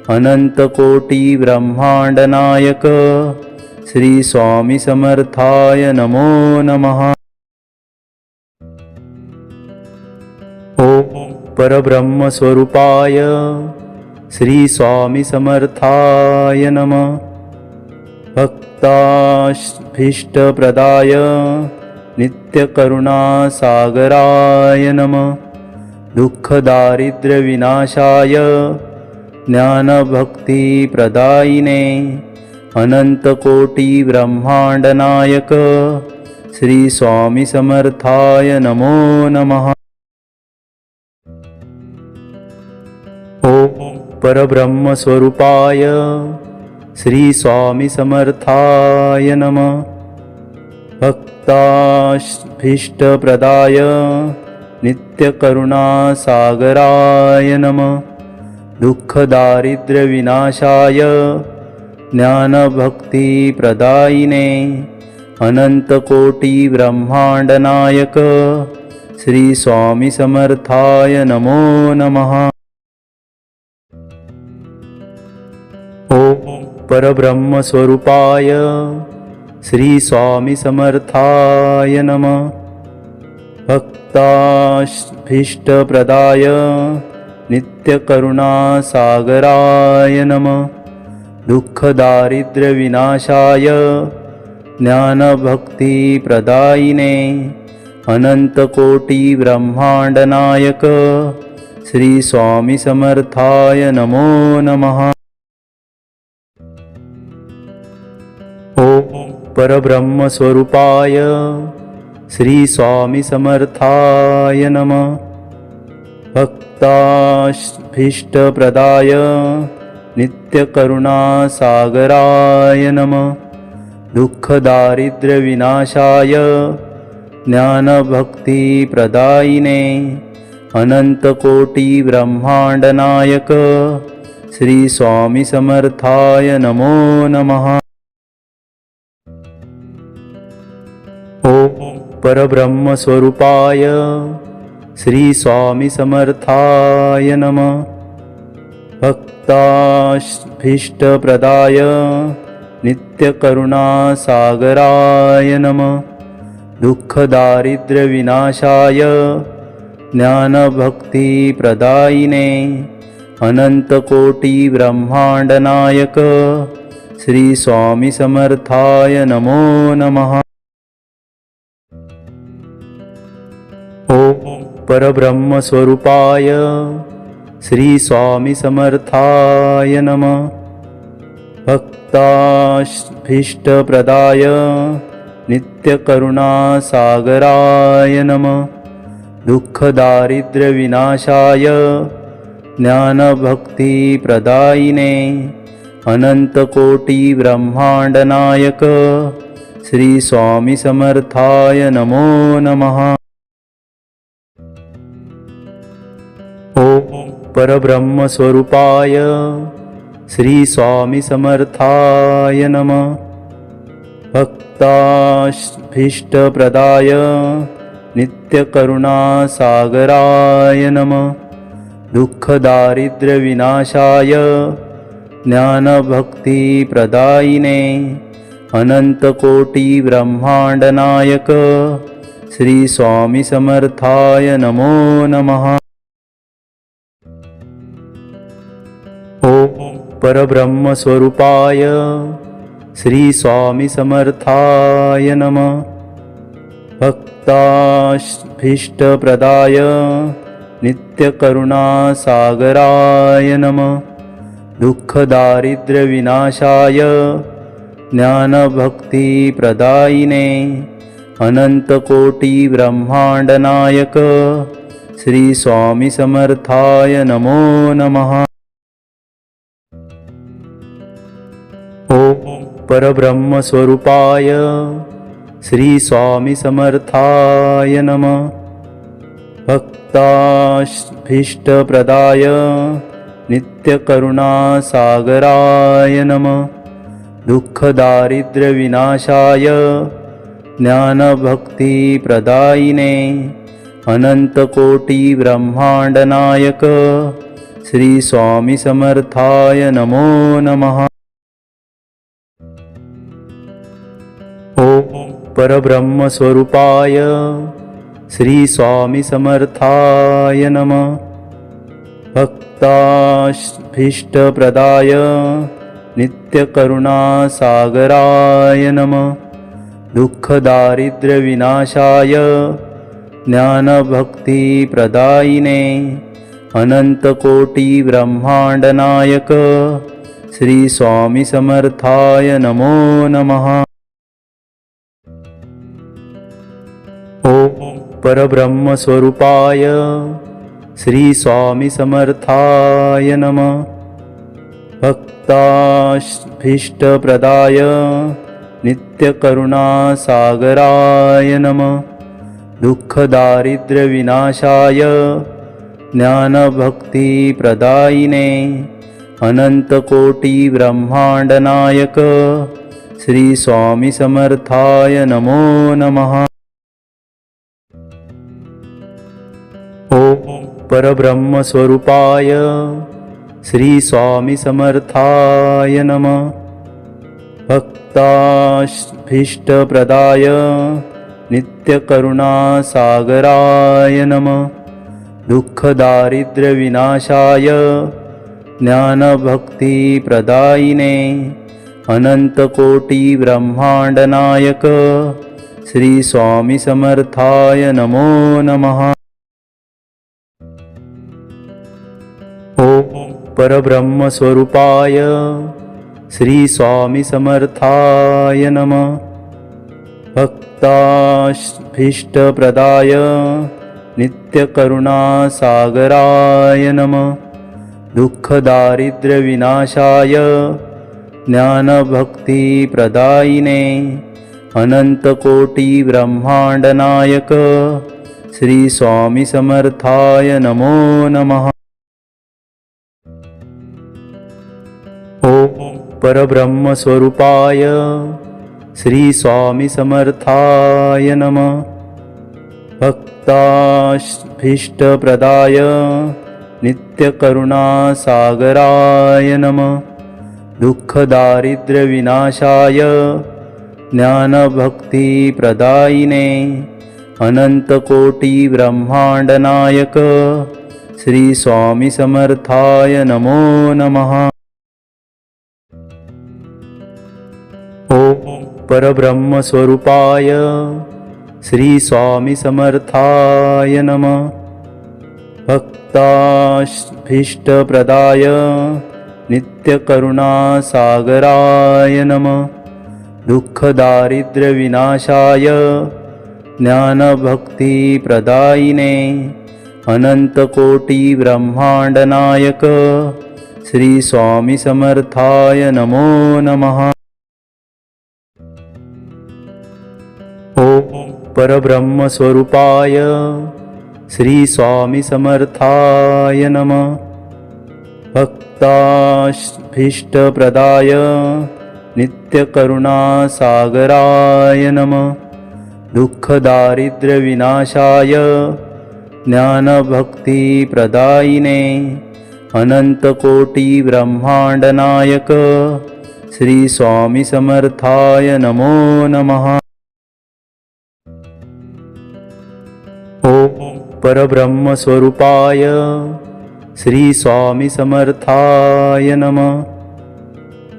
अनन्तकोटिब्रह्माण्डनायक श्री स्वामी समर्थाय नमो नमः। ओम परब्रह्मस्वरूपाय श्री स्वामी समर्थाय नमः। भक्ताभीष्टप्रदाय नित्यकरुणासागराय नमः। दुःखदारिद्र्यविनाशाय ज्ञानभक्तिप्रदायिने अनन्तकोटिब्रह्माण्डनायक श्री स्वामी समर्थाय नमो नमः। ओम परब्रह्मस्वरूपाय श्री स्वामी समर्थाय नमः। भक्ताभीष्टप्रदाय नित्यकरुणासागराय नमः। दुःखदारिद्र्यविनाशाय ज्ञानभक्तिप्रदायिने अनन्तकोटिब्रह्माण्डनायक श्री स्वामी समर्थाय नमो नमः। ओम परब्रह्मस्वरूपाय श्री स्वामी समर्थाय नमः। भक्ताभीष्टप्रदाय नित्यकरुणासागराय नमः। दुःखदारिद्र्यविनाशाय ज्ञानभक्तिप्रदायिने अनन्तकोटिब्रह्माण्डनायक श्री स्वामी समर्थाय नमो नमः। ओम परब्रह्मस्वरूपाय श्री स्वामी समर्थाय नमः। भक्ताभीष्टप्रदाय नित्यकरुणासागराय नमः। दुःखदारिद्र्यविनाशाय ज्ञानभक्तिप्रदायिने अनन्तकोटिब्रह्माण्डनायक श्री स्वामी समर्थाय नमो नमः। ओम परब्रह्मस्वरूपाय श्री स्वामी समर्थाय नमः। भक्ताभीष्टप्रदाय नित्यकरुणासागराय नमः। दुःखदारिद्र्यविनाशाय ज्ञानभक्तिप्रदायिने अनन्तकोटिब्रह्माण्डनायक श्री स्वामी समर्थाय नमो नमः। ओम परब्रह्मस्वरूपाय श्री स्वामी समर्थाय नमः। भक्ताभीष्टप्रदाय नित्यकरुणासागराय नमः। दुःखदारिद्र्यविनाशाय ज्ञानभक्तिप्रदायिने अनन्तकोटिब्रह्माण्डनायक श्री स्वामी समर्थाय नमो नमः। ओम परब्रह्मस्वरूपाय श्री स्वामी समर्थाय नमः। भक्ताभीष्टप्रदाय नित्यकरुणासागराय नमः। दुःखदारिद्र्यविनाशाय ज्ञानभक्तिप्रदायिने अनन्तकोटिब्रह्माण्डनायक श्री स्वामी समर्थाय नमो नमः। ओम परब्रह्मस्वरूपाय श्री स्वामी समर्थाय नमः। भक्ताभीष्टप्रदाय नित्यकरुणासागराय नमः। दुःखदारिद्र्यविनाशाय ज्ञानभक्तिप्रदायिने अनन्तकोटिब्रह्माण्डनायक श्री स्वामी समर्थाय नमो नमः। ओम परब्रह्मस्वरूपाय श्री स्वामी समर्थाय नमः। भक्ताभीष्टप्रदाय नित्यकरुणासागराय नमः। दुःखदारिद्र्यविनाशाय ज्ञानभक्तिप्रदायिने अनन्तकोटिब्रह्माण्डनायक श्री स्वामी समर्थाय नमो नमः। ओम परब्रह्मस्वरूपाय श्री स्वामी समर्थाय नमः। भक्ताभीष्टप्रदाय नित्यकरुणासागराय नमः। दुःखदारिद्र्यविनाशाय ज्ञानभक्तिप्रदायिने अनन्तकोटिब्रह्माण्डनायक श्री स्वामी समर्थाय नमो नमः। ओम परब्रह्मस्वरूपाय श्री स्वामी समर्थाय नमः। भक्ताभीष्टप्रदाय नित्यकरुणासागराय नमः। दुःखदारिद्र्यविनाशाय ज्ञानभक्तिप्रदायिने अनन्तकोटिब्रह्माण्डनायक श्री स्वामी समर्थाय नमो नमः। ओम परब्रह्मस्वरूपाय श्री स्वामी समर्थाय नमः। भक्ताभीष्टप्रदाय नित्यकरुणासागराय नमः। दुःखदारिद्र्यविनाशाय ज्ञानभक्तिप्रदायिने अनन्तकोटिब्रह्माण्डनायक श्री स्वामी समर्थाय नमो नमः। ओम परब्रह्मस्वरूपाय श्री स्वामी समर्थाय नमः। भक्ताभीष्टप्रदाय नित्यकरुणासागराय नमः। दुःखदारिद्र्यविनाशाय ज्ञानभक्तिप्रदायिने अनन्तकोटिब्रह्माण्डनायक श्री स्वामी समर्थाय नमो नमः। ओम परब्रह्मस्वरूपाय श्री स्वामी समर्थाय नमः। भक्ताभीष्टप्रदाय नित्यकरुणासागराय नमः। दुःखदारिद्र्यविनाशाय ज्ञानभक्तिप्रदायिने अनन्तकोटिब्रह्माण्डनायक श्री स्वामी समर्थाय नमो नमः। ओम परब्रह्मस्वरूपाय श्री स्वामी समर्थाय नमः। भक्ताभीष्टप्रदाय नित्यकरुणासागराय नमः। दुःखदारिद्र्यविनाशाय ज्ञानभक्तिप्रदायिने अनन्तकोटिब्रह्माण्डनायक श्री स्वामी समर्थाय नमो नमः। ओम परब्रह्मस्वरूपाय श्री स्वामी समर्थाय नमः। भक्ताभीष्टप्रदाय नित्यकरुणासागराय नमः। दुःखदारिद्र्यविनाशाय ज्ञानभक्तिप्रदायिने अनन्तकोटिब्रह्माण्डनायक श्री स्वामी समर्थाय नमो नमः। ओम परब्रह्मस्वरूपाय श्री स्वामी समर्थाय नमः।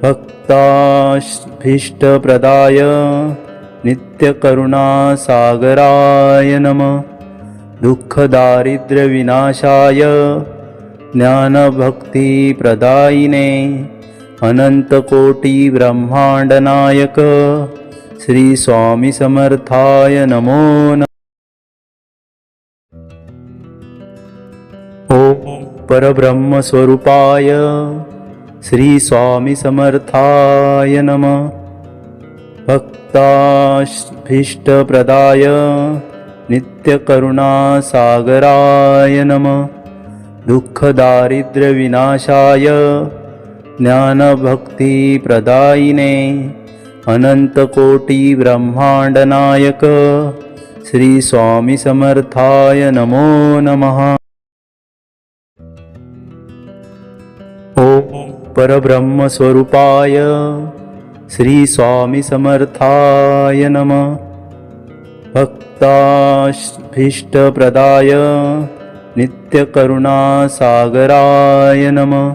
भक्ताभीष्टप्रदाय नित्यकरुणासागराय नमः। दुःखदारिद्र्यविनाशाय ज्ञानभक्तिप्रदायिने अनन्तकोटिब्रह्माण्डनायक श्री स्वामी समर्थाय नमो नमः। ओम परब्रह्मस्वरूपाय श्री स्वामी समर्थाय नमः। भक्ताभीष्टप्रदाय नित्यकरुणासागराय नमः। दुःखदारिद्र्यविनाशाय ज्ञानभक्तिप्रदायिने अनन्तकोटिब्रह्माण्डनायक श्री स्वामी समर्थाय नमो नमः। ओम परब्रह्मस्वरूपाय श्री स्वामी समर्थाय नमः। भक्ताभीष्टप्रदाय नित्यकरुणासागराय नमः।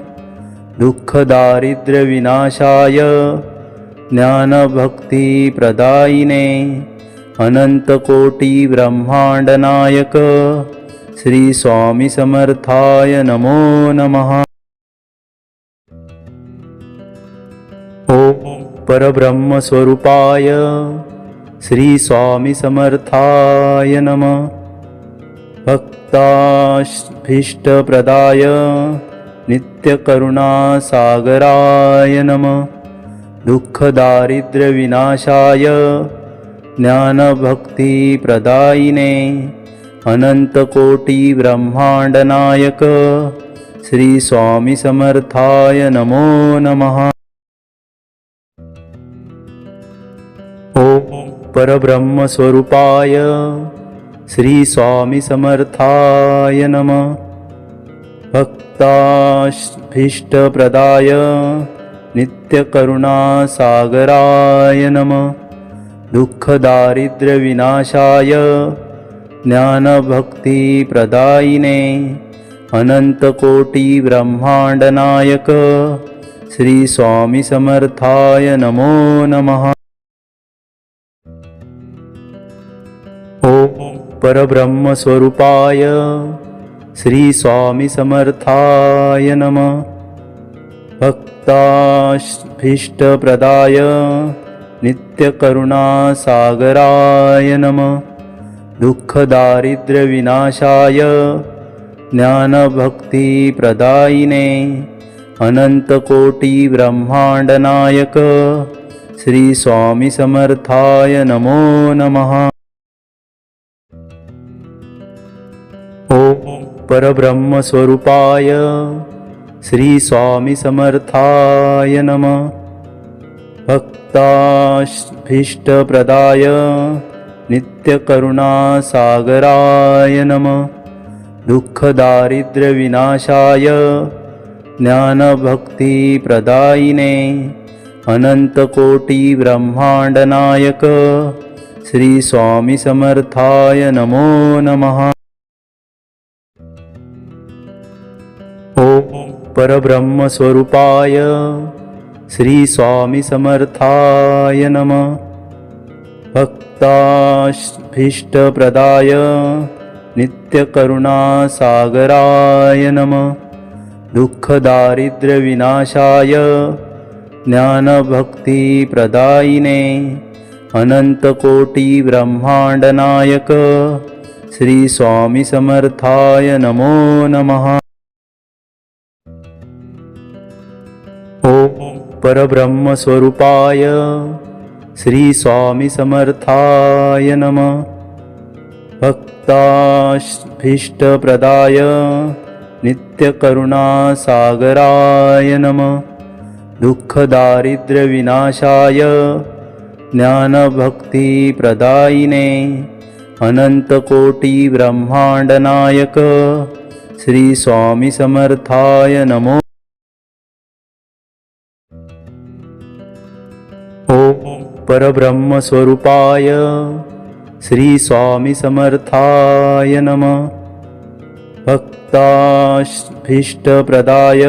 दुःखदारिद्र्यविनाशाय ज्ञानभक्तिप्रदायिने अनन्तकोटिब्रह्माण्डनायक श्री स्वामी समर्थाय नमो नमः। ओम परब्रह्मस्वरूपाय श्री स्वामी समर्थाय नमः। भक्ताभीष्टप्रदाय नित्यकरुणासागराय नमः। दुःखदारिद्र्यविनाशाय ज्ञानभक्तिप्रदायिने अनन्तकोटिब्रह्माण्डनायक श्री स्वामी समर्थाय नमो नमः। ओम परब्रह्मस्वरूपाय श्री स्वामी समर्थाय नमः। भक्ताभीष्टप्रदाय नित्यकरुणासागराय नमः। दुःखदारिद्र्यविनाशाय ज्ञानभक्तिप्रदायिने अनन्तकोटिब्रह्माण्डनायक श्री स्वामी समर्थाय नमो नमः। ओम परब्रह्मस्वरूपाय श्री स्वामी समर्थाय नमः। भक्ताभीष्टप्रदाय नित्यकरुणासागराय नमः। दुःखदारिद्र्यविनाशाय ज्ञानभक्तिप्रदायिने अनन्तकोटिब्रह्माण्डनायक श्री स्वामी समर्थाय नमो नमः। ओम परब्रह्मस्वरूपाय श्री स्वामी समर्थाय नमः। भक्ताभीष्टप्रदाय नित्यकरुणासागराय नमः। दुःखदारिद्र्यविनाशाय ज्ञानभक्तिप्रदायिने अनन्तकोटिब्रह्माण्डनायक श्री स्वामी समर्थाय नमो नमः। ओम परब्रह्मस्वरूपाय श्री स्वामी समर्थाय नमः। भक्ताभीष्टप्रदाय नित्यकरुणासागराय नमः। दुःखदारिद्र्यविनाशाय ज्ञानभक्तिप्रदायिने अनन्तकोटिब्रह्माण्डनायक श्री स्वामी समर्थाय नमो नमः। ओम परब्रह्मस्वरूपाय श्री स्वामी समर्थाय नमः। भक्ताभीष्टप्रदाय नित्यकरुणासागराय नमः। दुःखदारिद्र्यविनाशाय ज्ञानभक्तिप्रदायिने अनंतकोटिब्रह्माण्डनायक श्री स्वामी समर्थाय नमो। ओम परब्रह्मस्वरूपाय श्री स्वामी समर्थाय नमः। भक्ताभीष्टप्रदाय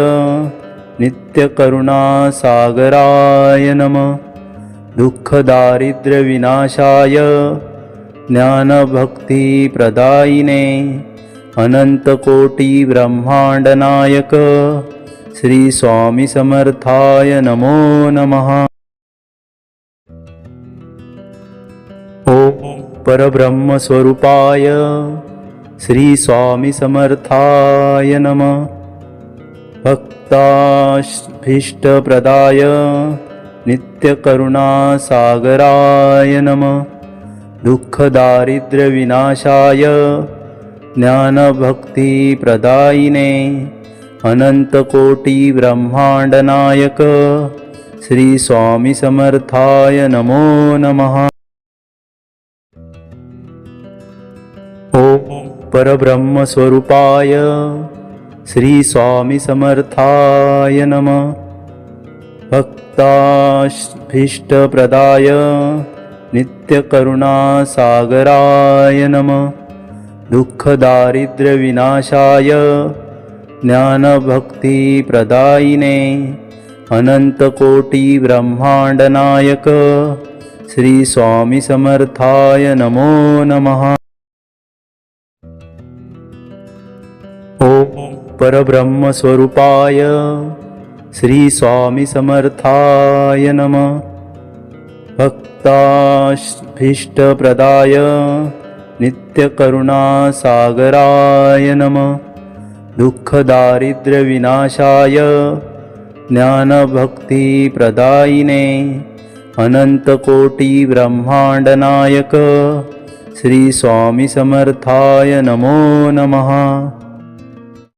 नित्यकरुणासागराय नमः। दुःखदारिद्र्यविनाशाय ज्ञानभक्तिप्रदायिने अनंतकोटिब्रह्माण्डनायक श्री स्वामी समर्थाय नमो नमः। ओम परब्रह्मस्वरूपाय श्री स्वामी समर्थाय नमः। भक्ताभीष्टप्रदाय नित्यकरुणासागराय नमः। दुःखदारिद्र्यविनाशाय ज्ञानभक्तिप्रदायिने अनंतकोटिब्रह्माण्डनायक श्री स्वामी समर्थाय नमो नमः। ओम परब्रह्मस्वरूपाय श्री स्वामी समर्थाय नमः। भक्ताभीष्टप्रदाय नित्यकरुणासागराय नमः। दुःखदारिद्र्यविनाशाय ज्ञानभक्तिप्रदायिने अनंतकोटिब्रह्माण्डनायक श्री स्वामी समर्थाय नमो नमः। ओम परब्रह्मस्वरूपाय श्री स्वामी समर्थाय नमः। भक्ताभीष्टप्रदाय नित्यकरुणासागराय नमः। दुःखदारिद्र्यविनाशाय ज्ञानभक्तिप्रदायिने अनंतकोटिब्रह्माण्डनायक श्री स्वामी समर्थाय नमो नमः।